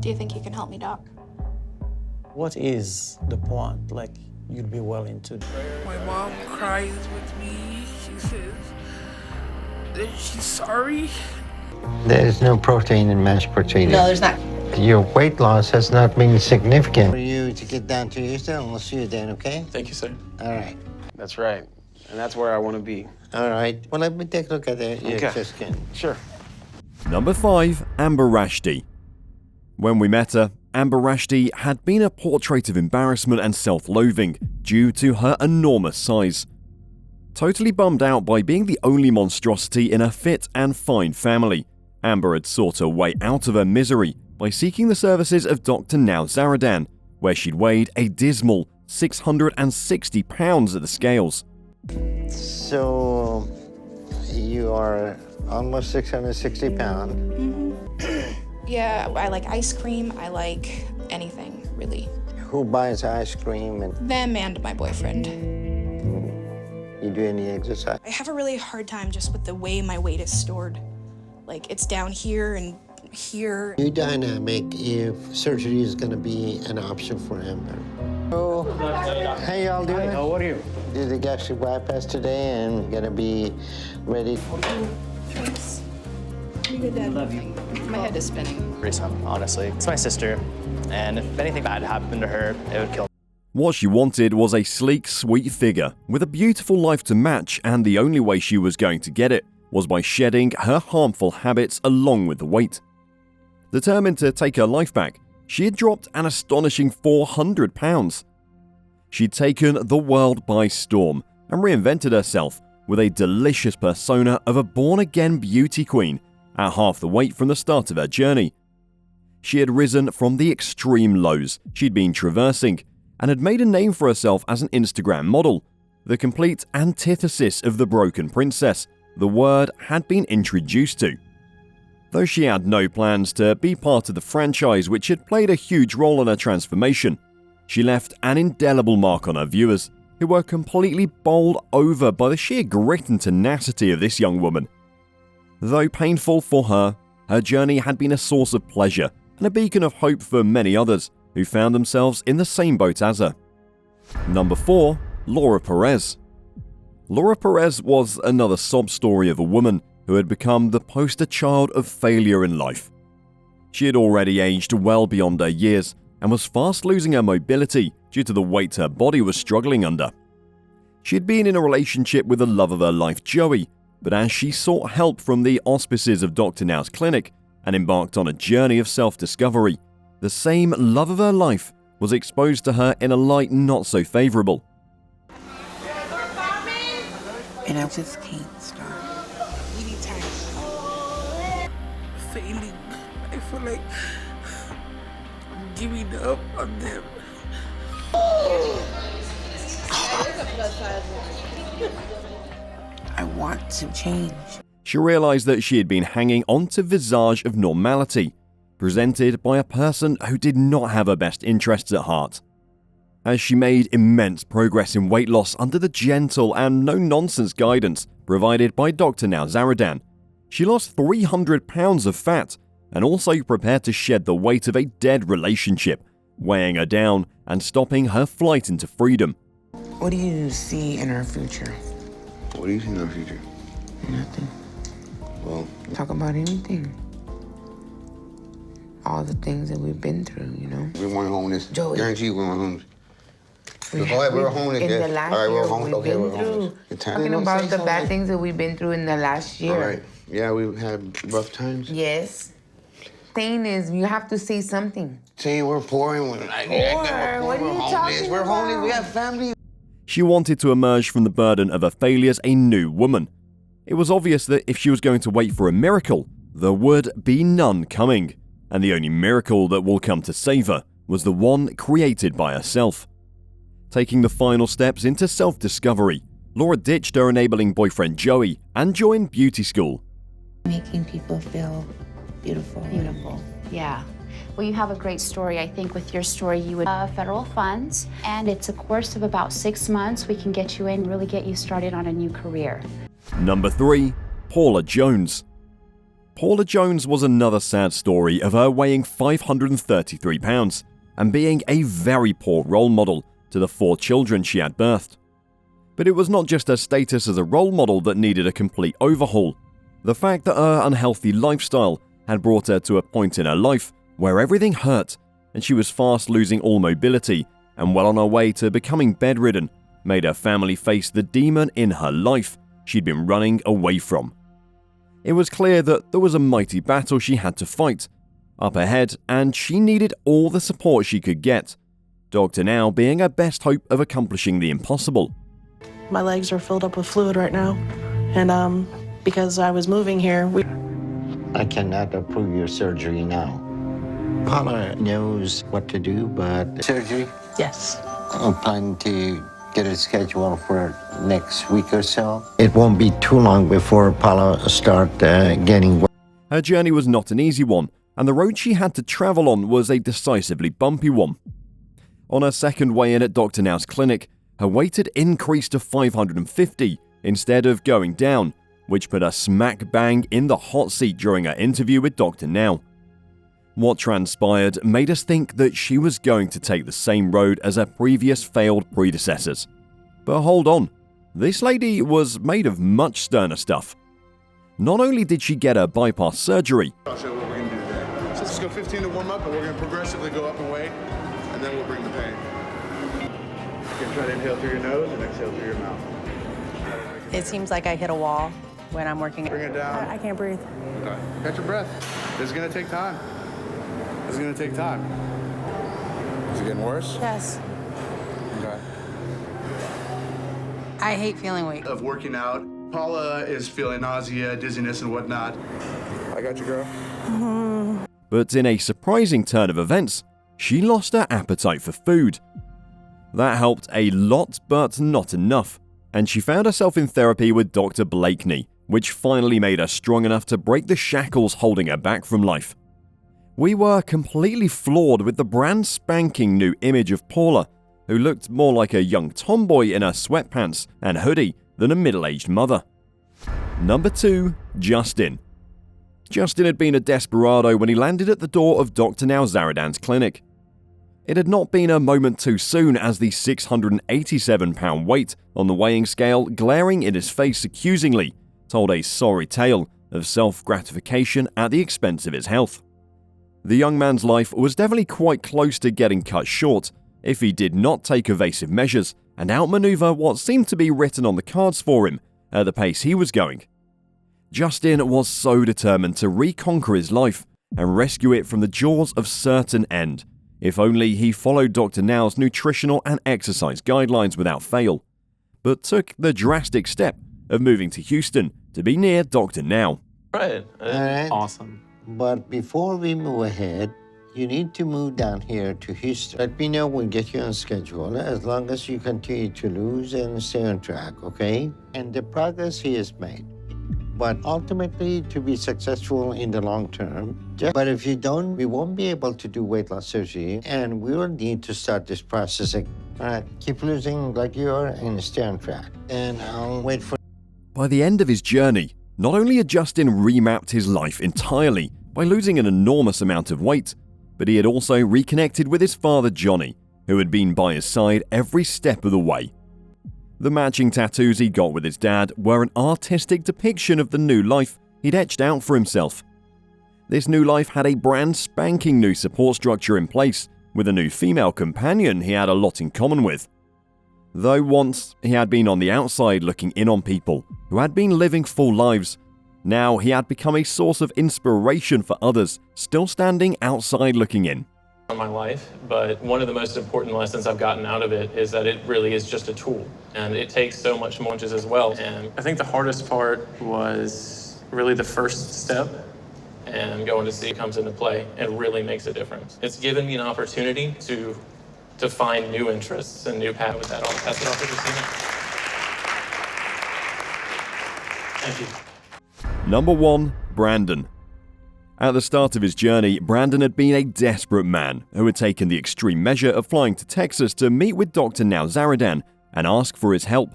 Do you think you can help me, Doc? What is the point, like, you'd be willing to do? My mom cries with me. She says that she's sorry. There is no protein in mashed potatoes. No, there's not. Your weight loss has not been significant. For you to get down to Houston, we'll see you then, okay? Thank you, sir. All right. That's right. And that's where I want to be. All right. Well, let me take a look at it. Okay. Just kidding. Sure. Number 5, Amber Rashdi. When we met her, Amber Rashdi had been a portrait of embarrassment and self-loathing due to her enormous size. Totally bummed out by being the only monstrosity in a fit and fine family, Amber had sought her way out of her misery by seeking the services of Dr. Nau Zaradan, where she'd weighed a dismal 660 pounds at the scales. So, you are almost 660 pounds. Yeah, I like ice cream. I like anything, really. Who buys ice cream and Them and my boyfriend. you do any exercise? I have a really hard time just with the way my weight is stored. Like, it's down here and here. New dynamic if surgery is going to be an option for Amber. Oh, how y'all doing? How are you? Did the gastric bypass today and gonna be ready? Thanks. Love you. My head is spinning. Threesome, honestly. It's my sister, and if anything bad happened to her, it would kill me. What she wanted was a sleek, sweet figure with a beautiful life to match, and the only way she was going to get it was by shedding her harmful habits along with the weight. Determined to take her life back, she had dropped an astonishing 400 pounds. She'd taken the world by storm and reinvented herself with a delicious persona of a born-again beauty queen at half the weight from the start of her journey. She had risen from the extreme lows she'd been traversing and had made a name for herself as an Instagram model, the complete antithesis of the broken princess the word had been introduced to. Though she had no plans to be part of the franchise which had played a huge role in her transformation, she left an indelible mark on her viewers, who were completely bowled over by the sheer grit and tenacity of this young woman. Though painful for her, her journey had been a source of pleasure and a beacon of hope for many others who found themselves in the same boat as her. Number 4, Laura Perez. Laura Perez was another sob story of a woman who had become the poster child of failure in life. She had already aged well beyond her years and was fast losing her mobility due to the weight her body was struggling under. She had been in a relationship with the love of her life, Joey, but as she sought help from the auspices of Dr. Nau's clinic and embarked on a journey of self-discovery, the same love of her life was exposed to her in a light not so favorable. And I just can't stop. We need time. Failing. I feel like I'm giving up on them. I want to change. She realized that she had been hanging on to visage of normality, presented by a person who did not have her best interests at heart. As she made immense progress in weight loss under the gentle and no-nonsense guidance provided by Dr. Nau Zaradan, she lost 300 pounds of fat and also prepared to shed the weight of a dead relationship, weighing her down and stopping her flight into freedom. What do you see in our future? What do you see in our future? Nothing. Well, Talk about anything. All the things that we've been through, you know? we want homeless. Joey. Guarantee you we're homeless. We- Go ahead, we're homeless. In yes. the last All right, we're year, homeless. we've Okay, been we're homeless. through. Good time. Talking Don't about say the bad something. things that we've been through in the last year. All right. Yeah, we've had rough times. Yes. Thing is, you have to say something. Saying we're poor and we're like, yeah, Poor? What are we're you homeless. talking We're homeless. We about? have family. She wanted to emerge from the burden of her failures a new woman. It was obvious that if she was going to wait for a miracle, there would be none coming, and the only miracle that will come to save her was the one created by herself. Taking the final steps into self-discovery, Laura ditched her enabling boyfriend Joey and joined beauty school. Making people feel beautiful. Beautiful, yeah. Well, you have a great story. I think with your story, you would federal funds, and it's a course of about 6 months. We can get you in, really get you started on a new career. Number 3, Paula Jones. Paula Jones was another sad story of her weighing 533 pounds and being a very poor role model to the 4 children she had birthed. But it was not just her status as a role model that needed a complete overhaul. The fact that her unhealthy lifestyle had brought her to a point in her life where everything hurt and she was fast losing all mobility and well on her way to becoming bedridden made her family face the demon in her life she'd been running away from. It was clear that there was a mighty battle she had to fight up ahead, and she needed all the support she could get, Dr. Now being her best hope of accomplishing the impossible. My legs are filled up with fluid right now, and because I was moving here, I cannot approve your surgery now. Paula knows what to do, but surgery? Yes. I'm planning to get it scheduled for next week or so. It won't be too long before Paula start getting. Her journey was not an easy one, and the road she had to travel on was a decisively bumpy one. On her second weigh-in at Dr. Now's clinic, her weight had increased to 550 instead of going down, which put her smack bang in the hot seat during her interview with Dr. Now. What transpired made us think that she was going to take the same road as her previous failed predecessors. But hold on, this lady was made of much sterner stuff. Not only did she get her bypass surgery, I'll show you what we're going to do today. So let's go 15 to warm up, and we're going to progressively go up in weight, and then we'll bring the pain. You can try to inhale through your nose and exhale through your mouth. It seems like I hit a wall when I'm working. Bring it down. I can't breathe. Okay. Catch your breath. This is going to take time. This is going to take time. Is it getting worse? Yes. Okay. I hate feeling weak. Of working out, Paula is feeling nausea, dizziness, and whatnot. I got you, girl. but in a surprising turn of events, she lost her appetite for food. That helped a lot, but not enough, and she found herself in therapy with Dr. Blakeney, which finally made her strong enough to break the shackles holding her back from life. We were completely floored with the brand spanking new image of Paula, who looked more like a young tomboy in her sweatpants and hoodie than a middle-aged mother. Number 2. Justin. Justin had been a desperado when he landed at the door of Dr. Now Zaradan's clinic. It had not been a moment too soon, as the 687-pound weight on the weighing scale glaring in his face accusingly told a sorry tale of self-gratification at the expense of his health. The young man's life was definitely quite close to getting cut short if he did not take evasive measures and outmaneuver what seemed to be written on the cards for him at the pace he was going. Justin was so determined to reconquer his life and rescue it from the jaws of certain end, if only he followed Dr. Now's nutritional and exercise guidelines without fail, but took the drastic step of moving to Houston to be near Dr. Now. Right. Awesome. But before we move ahead, you need to move down here to Houston. Let me know, we'll get you on schedule, as long as you continue to lose and stay on track, okay? And the progress he has made. But ultimately, to be successful in the long term, but if you don't, we won't be able to do weight loss surgery, and we will need to start this process again. All right, keep losing like you are and stay on track. And I'll wait for... By the end of his journey, not only had Justin remapped his life entirely by losing an enormous amount of weight, but he had also reconnected with his father Johnny, who had been by his side every step of the way. The matching tattoos he got with his dad were an artistic depiction of the new life he'd etched out for himself. This new life had a brand spanking new support structure in place, with a new female companion he had a lot in common with. Though once he had been on the outside looking in on people who had been living full lives, now he had become a source of inspiration for others still standing outside looking in. My life, but one of the most important lessons I've gotten out of it is that it really is just a tool, and it takes so much more as well. And I think the hardest part was really the first step, and going to see comes into play and really makes a difference. It's given me an opportunity to find new interests and new paths. With that, I'll pass it off to Christina. Thank you. Number 1. Brandon. At the start of his journey, Brandon had been a desperate man who had taken the extreme measure of flying to Texas to meet with Dr. Now Zaradan and ask for his help.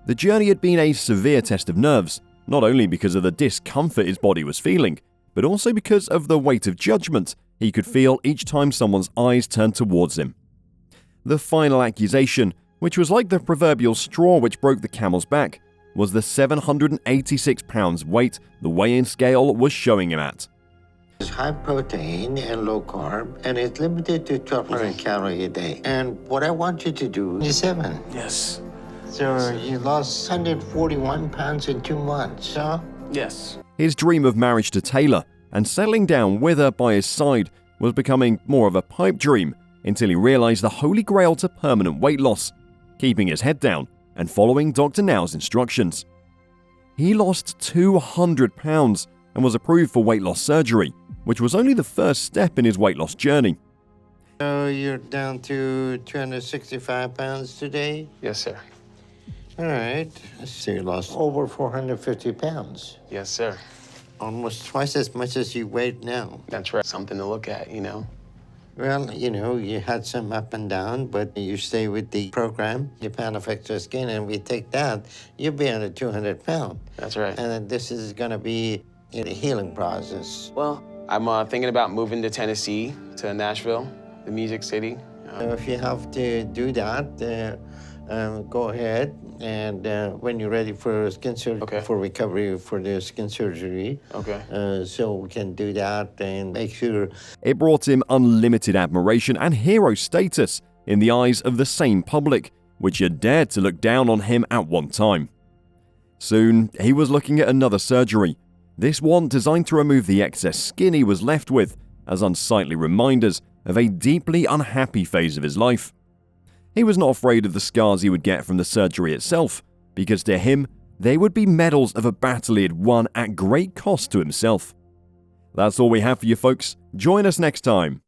The journey had been a severe test of nerves, not only because of the discomfort his body was feeling, but also because of the weight of judgment he could feel each time someone's eyes turned towards him. The final accusation, which was like the proverbial straw which broke the camel's back, was the 786 pounds weight the weigh-in scale was showing him at. It's high protein and low carb, and it's limited to 1,200 calories a day. And what I want you to do is 7. Yes. So you lost 141 pounds in 2 months, huh? Yes. His dream of marriage to Taylor and settling down with her by his side was becoming more of a pipe dream until he realized the holy grail to permanent weight loss, keeping his head down and following Dr. Now's instructions. He lost 200 pounds and was approved for weight loss surgery, which was only the first step in his weight loss journey. So you're down to 265 pounds today? Yes, sir. All right. So you lost over 450 pounds. Yes, sir. Almost twice as much as you weigh now. That's right. Something to look at, you know. Well, you know, you had some up and down, but you stay with the program, the pound of extra skin, and we take that, you'll be under 200 pounds. That's right. And this is going to be in a healing process. Well, I'm thinking about moving to Tennessee, to Nashville, the Music City. So if you have to do that, go ahead. And when you're ready for skin surgery, for recovery for the skin surgery, so we can do that and make sure. It brought him unlimited admiration and hero status in the eyes of the same public, which had dared to look down on him at one time. Soon, he was looking at another surgery, this one designed to remove the excess skin he was left with as unsightly reminders of a deeply unhappy phase of his life. He was not afraid of the scars he would get from the surgery itself, because to him, they would be medals of a battle he had won at great cost to himself. That's all we have for you folks. Join us next time.